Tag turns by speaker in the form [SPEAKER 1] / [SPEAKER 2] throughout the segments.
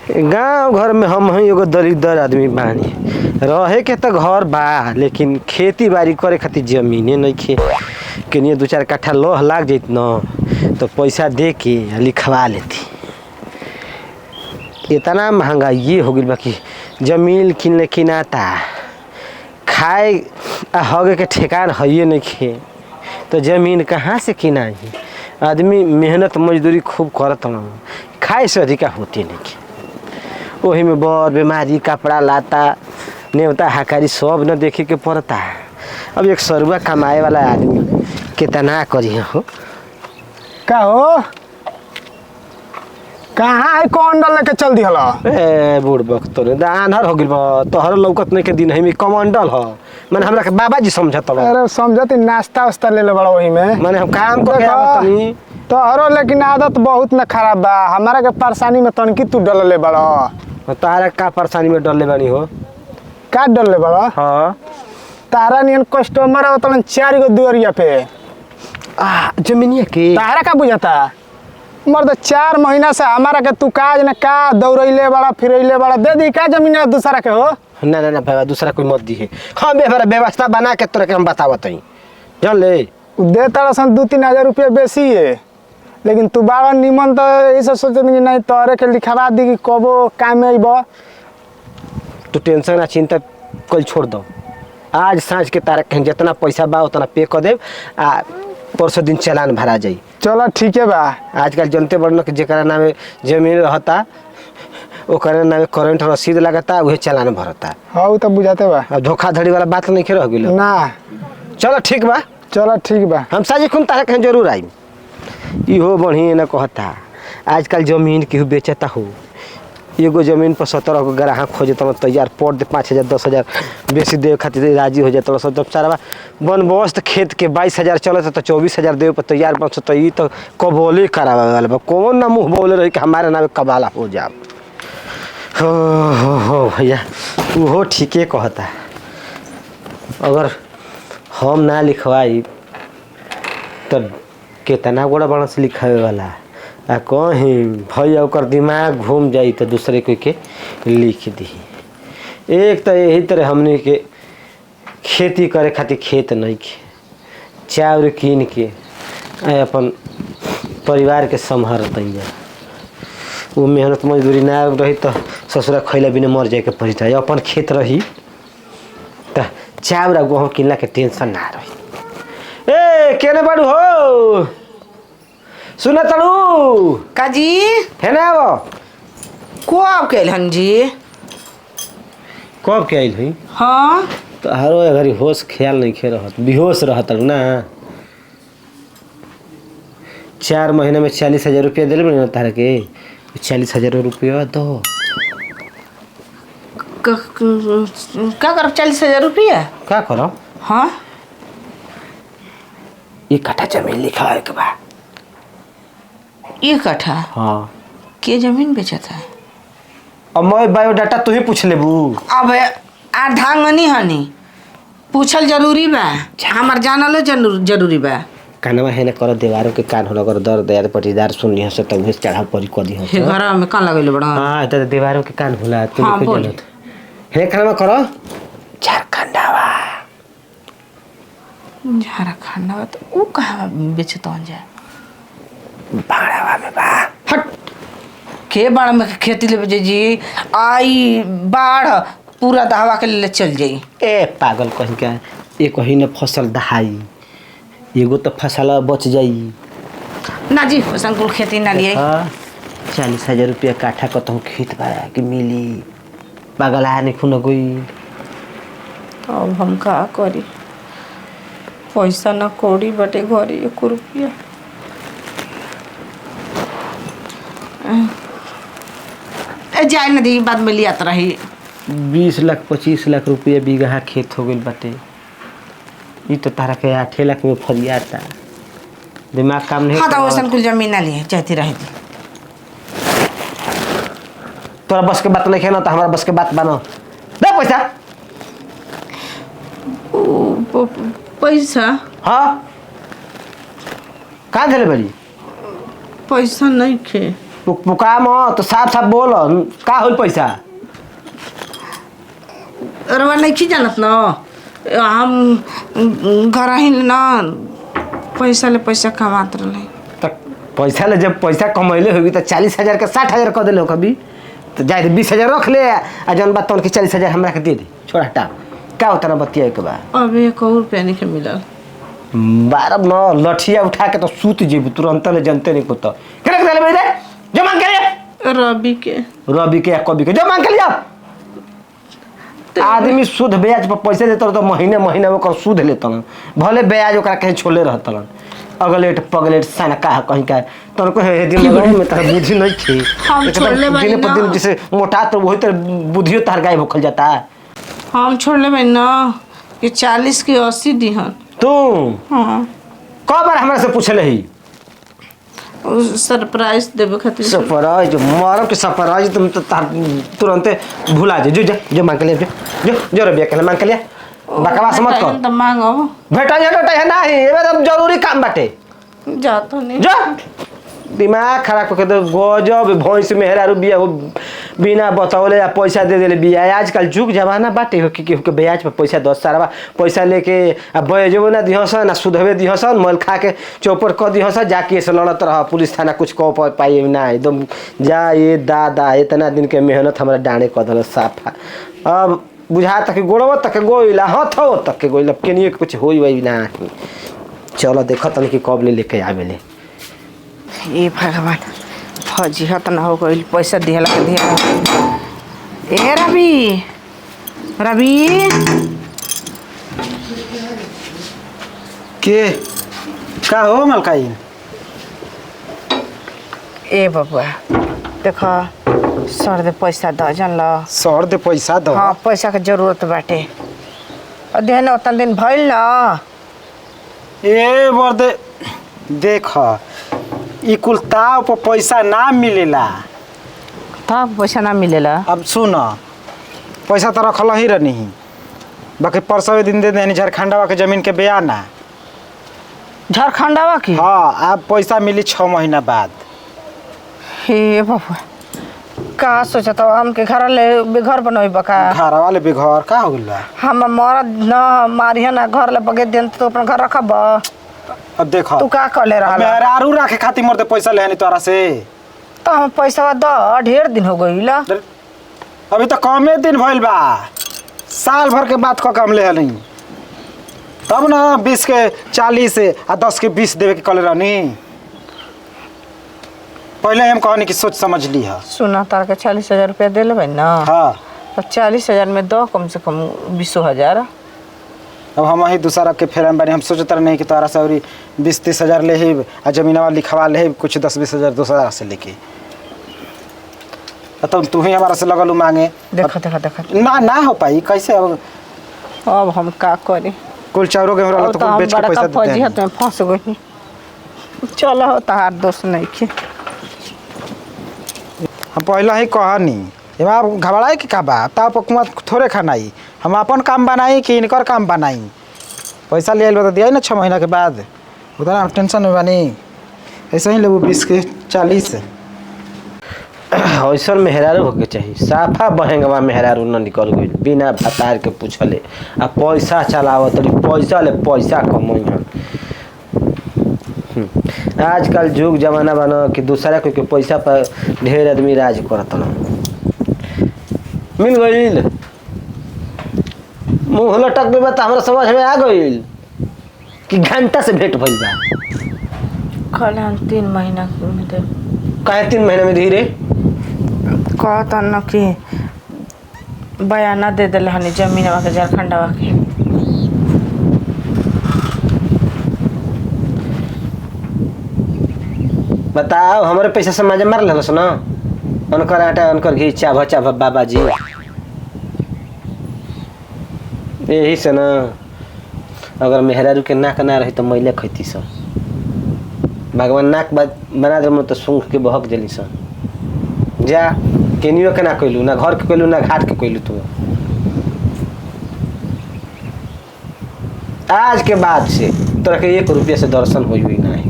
[SPEAKER 1] गांव घर में हम ही एगो दरिद्र आदमी बानी। रहे के तो घर बा लेकिन खेती बाड़ी करे खातिर जमीने नहीं खे। कनिए 2-4 कट्ठा लोह लाग जात न तो पैसा दे के लिखवा लेती। इतना महंगाई हो गई बाकी जमीन किनले किनाता खाए हगे के ठेकान है नहीं खे तो जमीन कहाँ से किनाई। आदमी मेहनत मजदूरी खूब करत न खाए से अधिका होती नहीं खे। वही में बर बीमारी कपड़ा लाता नेवता हकारी सब न देखे के पड़ता। अब एक सरुआ कमाए वाला आदमी कितना करी हो।
[SPEAKER 2] का हो कहाँ है कौन डाल के चल दिहला?
[SPEAKER 1] ए बूढ़ बख्तो रे आन्हर हो गइल बा तोहर लौकत नहीं के दिन है में कमांडल ह माने हमरा के बाबा जी समझत बा।
[SPEAKER 2] अरे समझती नाश्ता वास्ता ले ले बड़ा वही में
[SPEAKER 1] माने हम काम को के आवतनी
[SPEAKER 2] तोहरो लेकिन आदत बहुत न खराब बा। हमारा के परेशानी में तनकी तू डल ले बड़ा।
[SPEAKER 1] तारा का परेशानी में डल ले बानी हो?
[SPEAKER 2] का डल ले बड़ा?
[SPEAKER 1] हां
[SPEAKER 2] तारा नियन कस्टमर आवतन 4 गो दुआरिया पे
[SPEAKER 1] जमीनिया के
[SPEAKER 2] तारा का बुझाता? मर्द 4 महीना से हमारा के तू काज न का दौड़ैले बड़ा फिरैले बड़ा दे दी का जमीन दूसरा के हो?
[SPEAKER 1] ना ना ना भाई दूसरा कोई मत दी है। हाँ व्यवस्था बना के तोरा के हम बतावत हई जान ले।
[SPEAKER 2] दे तारा सन 2-3 हजार रुपया बेसी है लेकिन तू बड़ा निमन तो ऐसा सोचत कि नहीं तोरे के लिखवा दी कि कबो काम में आइबो।
[SPEAKER 1] तू टेंशन आ चिंता कल छोड़ दो। आज सांझ के तारा के जितना पैसा बा उतना पे कर देब आ परसों दिन चालान भरा जाई।
[SPEAKER 2] चलो ठीक है बा।
[SPEAKER 1] आजकल जनते बड़न के जेकरा नामे जमीन रहता ओकरे नामे करंट रसीद लगता वही चालान भरता।
[SPEAKER 2] हाँ तो बुझाते बा।
[SPEAKER 1] अब धोखाधड़ी वाला बात नहीं रह गेल
[SPEAKER 2] ना।
[SPEAKER 1] चलो ठीक बा।
[SPEAKER 2] चलो ठीक बा।
[SPEAKER 1] हम साजी खुन तारा के जरूर आई। इहो बढ़िया न कहता आजकल जमीन केहू बेचता हो एगो जमीन पर 17 गो ग्राहक खोजता तैयार पड़ दे 5,000-10,000 बेसी देव खातिर राजी हो जाता। सब जब सारा बनबस्त खेत के 22,000 चलता तो 24,000 देव पर तैयार बन तो ये तो कबोले करावे वाला बा। कौन ना मुँह बोले रही कि हमारे नाम कबाला हो जाओ। हो भैया वो ठीके कहता। अगर हम ना लिखवाई तो कितना गोड़ा बड़ा से लिखावे वाला आ कहीं भैया ओकर दिमाग घूम जाई तो दूसरे कोई के लिख दी। एक तो यही तरह हमने के खेती करे खातिर खेत नहीं खे चाउर कीन के अपन परिवार के संभालते हैं। वो मेहनत मजदूरी ना रही तो ससुरा खैला बिना मर जाए के पड़ी था। अपन खेत रही तो चाउर गेहूँ किनला के टेंशन ना रही। ए केने बाड़ू हो सुना तड़ू
[SPEAKER 3] काजी
[SPEAKER 1] है ना वो
[SPEAKER 3] कब कैल हन जी?
[SPEAKER 1] कब के आइल हुई?
[SPEAKER 3] हाँ
[SPEAKER 1] तो हरो घरी होश ख्याल नहीं खे रहत बेहोश रहत ना। 4 महीने में 40,000 रुपया दिल बने तार के 40,000 रुपया दो।
[SPEAKER 3] क्या करब 40,000 रुपया?
[SPEAKER 1] क्या करो?
[SPEAKER 3] हाँ
[SPEAKER 1] ये कट्ठा जमीन लिखा है के बा।
[SPEAKER 3] 1 कट्ठा?
[SPEAKER 1] हाँ
[SPEAKER 3] के जमीन बेचा था?
[SPEAKER 1] अब मैं बायोडाटा तू ही पूछ लेबू।
[SPEAKER 3] अब आधांगनी हनी पूछल जरूरी बा। हमार जानलो जरूरी बा।
[SPEAKER 1] कानवा है ना करो दीवारों के कान होला कर दर दयार पटीदार सुननी हसे तब उहे चढ़ा परी क दी हसे।
[SPEAKER 3] हे घर में कान लगैले बड़ा।
[SPEAKER 1] हां त दीवारों के कान होला तू
[SPEAKER 3] हाँ,
[SPEAKER 1] के जानत है कानवा करो झारखंडवा।
[SPEAKER 3] झारखंडवा तो ऊ कहां बेचत हन जा?
[SPEAKER 1] बाड़ावा में बा।
[SPEAKER 3] हट के बाड़ में खेती ले बेचे जी आई बाढ़ पूरा दहवा के ले चल जाई।
[SPEAKER 1] ए पागल कहीं का ये कहीं न फसल दहाई एगो तो फसल बच जाई
[SPEAKER 3] ना जी संकुल खेती ना लिए।
[SPEAKER 1] हाँ 40,000 रुपया काठा का तो खेत बारा कि मिली पागल नहीं खुन गई।
[SPEAKER 3] अब हम का करी पैसा ना कौड़ी बटे घरे 1 रुपया। जाए ना दी बाद में लियात रही।
[SPEAKER 1] 20 लाख 25 लाख रुपया बीघा खेत हो गई बाटे। ये तो तारा के 8 लाख में फरियाता दिमाग काम नहीं।
[SPEAKER 3] हाँ तो वैसन कुल जमीन ना लिए चाहती रही थी।
[SPEAKER 1] तोरा बस के बात नहीं है ना तो हमारा बस के बात बनो दे पैसा।
[SPEAKER 3] पैसा?
[SPEAKER 1] हाँ कहाँ धरे बड़ी?
[SPEAKER 3] पैसा नहीं खे।
[SPEAKER 1] पुका मत, साफ साफ बोल, का होल पैसा?
[SPEAKER 3] रवा नहीं जानत न, हम घर ही ना पैसा कमात रहे।
[SPEAKER 1] तो पैसा ले, जब पैसा कमैले होगी तो 40,000 का 60,000 कर दिले हो कभी, तो जाए 20,000 रख ले आ जौन बात तौन के 40,000 हमरा के दे दे, छोड़ हटा। क्या होता ना बतिया के बा?
[SPEAKER 3] अब 1 रुपया नहीं के मिलल।
[SPEAKER 1] 12 न लठिया उठा के तो सूत जेबू तुरंत ले, जानते नहीं को तो करे के दे दे, जो मांग के ले। रवि के या कभी के जो मांग के लिया। आदमी शुद्ध ब्याज पर पैसे देता तो महीने महीने ओकर सूद लेता, भले ब्याज ओकरा कहीं छोले रहता, अगलेट पगलेट सनका कहीं का तो दिमाग में तार बुद्धि नहीं थी।
[SPEAKER 3] हम छोड़ले बानी
[SPEAKER 1] दिन पर दिन जैसे मोटा तो वही तरह बुद्धियो तार गायब होखल जाता है।
[SPEAKER 3] हम छोड़ले बानी ना कि 40 के 80 दिहन।
[SPEAKER 1] तू
[SPEAKER 3] हाँ
[SPEAKER 1] कब बार हमरा से पूछले ही
[SPEAKER 3] सरप्राइज देवे खातिर।
[SPEAKER 1] सरप्राइज मारो के सरप्राइज तुम तो तुरंत भुला जे, जो मांग के ले, जो रबिया के मांग के लिया, बकवास मत कर।
[SPEAKER 3] तो मांगो
[SPEAKER 1] भेटा है ना ही, एबे तो जरूरी काम बाटे,
[SPEAKER 3] जा तो नहीं
[SPEAKER 1] जो दिमाग खराब करके तो गजब भैंस मेहरा बिया वो बिना बतौले या पैसा दे देले बिया। आजकल जुग जमाना बाटे हो कि केहू के ब्याज पर पैसा 10 सारा पैसा लेके आ बैजो ना दिहसन, ना सुधवे दिहसन, मल खा के चौपर क दिहसन, जाके से लड़त रह पुलिस थाना कुछ कह पाई ना, एकदम जा ये दादा इतना दिन के मेहनत हमरा डाणे क दल साफा। अब बुझा तक गोड़वा तक गोइला, हाथ हो तक के गोइला, केनिए कुछ होई वई ना। चलो देखो तन कि कब ले लेके आवेले।
[SPEAKER 3] ए भगवान फौजी हत ना हो गइल, पैसा दिहला के दिहला। ए रवि
[SPEAKER 2] के का हो मलकाई?
[SPEAKER 3] ए बबुआ देखो सर दे पैसा द जन ल।
[SPEAKER 2] सर दे पैसा दो?
[SPEAKER 3] हाँ पैसा के जरूरत बाटे, और देहन उतना दिन भइल ना।
[SPEAKER 2] ए बर्दे देख ई कुल ताव पर पैसा ना मिलेला।
[SPEAKER 3] तब पैसा ना मिलेला?
[SPEAKER 2] अब सुन, पैसा तो रखल ही रहनी, बाकी परसों दिन दे देनी झारखंडवा के जमीन के बयाना।
[SPEAKER 3] झारखंडवा की?
[SPEAKER 2] हाँ, अब पैसा मिली 6 महीना बाद।
[SPEAKER 3] हे बाबा का सोचत हो हमके घर बनोई बका?
[SPEAKER 2] घर वाले बेघर का हो गइल?
[SPEAKER 3] हम मरद न मारिया ना घर ले बगे दिन तो अपन घर रखब।
[SPEAKER 2] अब देखो
[SPEAKER 3] तू का कले रहल?
[SPEAKER 2] मेहरारू राखे खातिर मरते पैसा लेनी तोरा से।
[SPEAKER 3] तो हम पैसा द, ढेर दिन हो गइल।
[SPEAKER 2] अभी तो कमे दिन भइल बा, साल भर के बाद कम ले हली, तब ना 20 के 40 आ 10 के 20 देवे के कले रहनी। पहले हम कहनी कि सोच समझ ली है।
[SPEAKER 3] सुना तार के 40,000 रुपया दे लेबै ना।
[SPEAKER 2] हाँ
[SPEAKER 3] तो 40,000 में दो कम से कम 20,000।
[SPEAKER 2] अब हम ही दूसरा के फेर बानी, हम सोचत नहीं कि तोरा से 20-30 हज़ार ले ही आ जमीनवा लिखवा ले कुछ 10-20 हज़ार दूसरा से लेके, तो तू ही हमारा से लगल मांगे।
[SPEAKER 3] देखो
[SPEAKER 2] ना हो पाई कैसे?
[SPEAKER 3] अब हम का करी?
[SPEAKER 2] कुल चाउरो गेहूं रहल तो कुल बेच के पैसा देते हैं।
[SPEAKER 3] में फंस गई। चलो तार दोस्त नहीं के
[SPEAKER 2] हम पहले ही कहनी एमा घबराए के का बा, ता पकुआ थोड़े खानाई, हम अपन काम बनाई कि इनकर काम बनाई। पैसा ले आइल बता दिया ना 6 महीना के बाद, उतना टेंशन में बानी। ऐसे ही लेबू 20 के 40।
[SPEAKER 1] ऐसा मेहरारू होके चाहिए, साफा बहेंगवा मेहरारू न निकल गई बिना भतार के पूछले, आ पैसा चलावत पैसा ले पैसा कमाई। आजकल जुग जमाना बना कि दूसरा कोई के पैसा पर ढेर आदमी राज करत न। मिल गईल मुँह लटक भी बता, हमरा समझ में आ गईल कि घंटा से भेंट भइल बा।
[SPEAKER 3] कल हम 3 महीना में दे।
[SPEAKER 1] काहे 3 महीना में धीरे
[SPEAKER 3] कहता न कि बयाना दे दिल हनी जमीनवा के झारखंडवा के।
[SPEAKER 1] बताओ हमारे पैसा से मजा मार लस ना, उनकर आटा उनकर घी चाभ चाभ बाबा जी। यही से ना, अगर मेहरारू के नाक ना रही तो मैले खैती सब। भगवान नाक बना दे तो सूंघ के बहक जली सब। जा केनियो के ना कैलू, ना घर के कैलू, ना घाट के कैलू। तू आज के बाद से तोरा के 1 रुपया से दर्शन हुई ना है।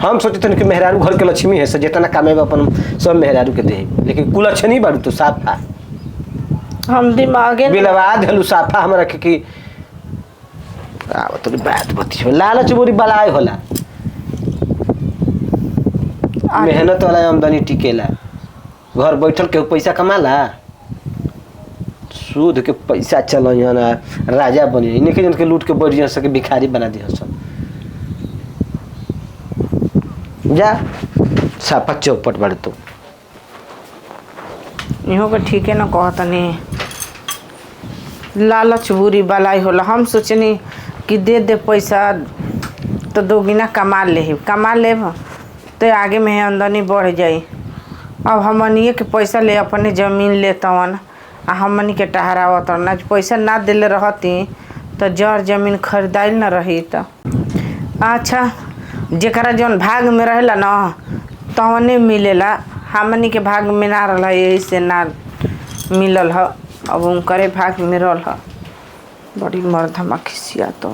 [SPEAKER 1] हम सोचते कि मेहरारू घर के लक्ष्मी है से जितना कमेबा अपन सब मेहरारू के दे, लेकिन कुलक्षणी बारू तो साफा
[SPEAKER 3] हम दिमागे
[SPEAKER 1] बिलवा देलू साफा हमरा के कि तो बात बती लालच बोरी बलाय होला। मेहनत वाला आमदनी टिकेला, घर बैठल के पैसा कमाला, सूद के पैसा चल ना राजा बनी इन्हीं के जन के लूट के बढ़िया सके भिखारी बना दी सब। जा सापा चौपट बाड़ तो
[SPEAKER 3] इहो के ठीक है ना कहतनी लालच बुरी बलाई होला। हम सोचनी कि दे पैसा तो दोगुना कमा ले तो आगे में आमदनी बढ़ जाई। अब हमनिए के पैसा ले अपने जमीन लेतवन आ हमनी के टहरावत ना पैसा ना दिले रहती तो जड़ जमीन खरीदाइल न रही। तो अच्छा जेकरा जौन भाग में रहेला ना तवने मिलेला, हमनी के भाग में ना रहला यही से ना मिलल ह। अब उनकरे भाग में रहल ह। बड़ी मर्द हम खिसिया तो